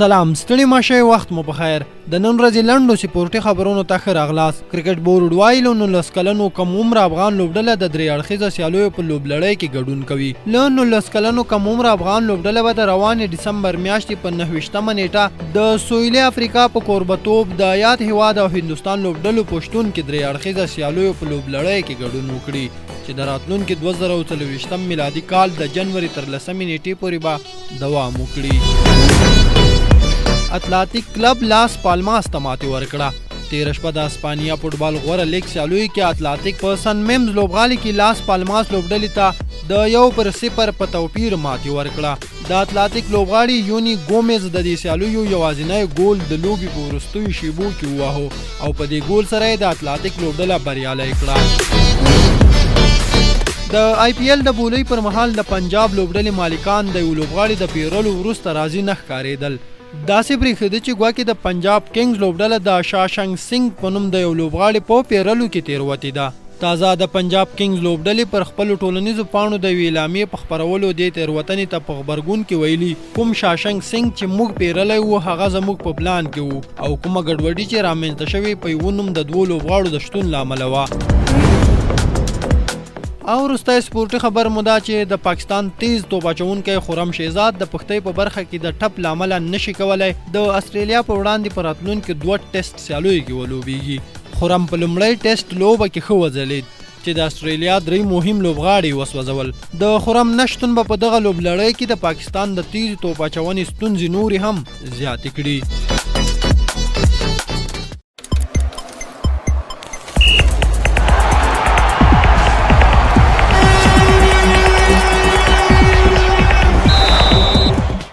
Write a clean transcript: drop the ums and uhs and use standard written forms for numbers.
سلام ستړي مشه وخت مو بخیر د نن ورځې لنډو سپورټي خبرونو ته ښه راغلاست. کرکټ بورډ وایي له 19 کلنو کم عمره افغان لوبډله د درې اړخیزه سیالیو په لوبلړۍ کې ګډون کوي. له 19 کلنو کم عمره افغان لوبډله به د روانې ډسمبر میاشتې په 29مه نیټه د سویلي افریقا په کوربتوب د یاد هیواد او هندوستان لوبډلو په شتون کې درې اړخیزه سیالیو په لوبلړۍ کې ګډون وکړي چې د راتلونکي 2024 میلادي کال د جنوري تر 10مې نیټې پورې به دوام وکړي. اتلانتیک کلب لاس پالماس ته ماتې ورکړه. تېره شپه د اسپانیا فوټبال غوره لیګ سیالیو کې اتلانتیک په سن میمز لوبغالي کې لاس پالماس لوبډلې ته د 1-0 په توپیر ماتې ورکړه. د اتلانتیک لوبغاړي یونی ګومز د دې سیالیو یوازینی ګول د لوبې په وروستیو شیبو کې وواهه او په دې ګول سره یې د اتلانتیک لوبډله بریالی کړه. د آی پی ایل د بولۍ پر مهال د پنجاب لوبډلې مالکان د یو لوبغاړي د پیرلو وروسته راضي نه ښکارېدل. داسې برېښېده چې ګواکې د پنجاب کینګز لوبډله د شاشنګ سنګ په نوم د یو لوبغاړي په پیرلو کې تېروتې ده. تازه د پنجاب کینګز لوبډلې پر خپلو ټولنیزو پاڼو د یوې اعلامیې په خپرولو دې تېروتنې ته په غبرګون کې ویلي کوم شاشنګ سنګ چې موږ پیرلی وو هغه زموږ په پلان کې وو او کومه ګډوډي چې رامنځته شوې په یوه نوم د دوو لوبغاړو د شتون له امله وه. او وروستی سپورټي خبر مو دا چې د پاکستان تیز توپ اچوونکی خرم شهزاد د پښتۍ په برخه کې د ټپ له امله نشي کولی د استرالیا په وړاندې په راتلونکي 2 ټیسټ سیالیو کې ولوبیږي. خرم په لومړۍ ټیسټ لوبه کې ښه وځلید چې د استرالیا 3 مهم لوبغاړي وسوځول. د خرم نشتون به په دغه لوبلړۍ کې د پاکستان د تیز توپ اچونې ستونزې نورې هم زیاتې کړي.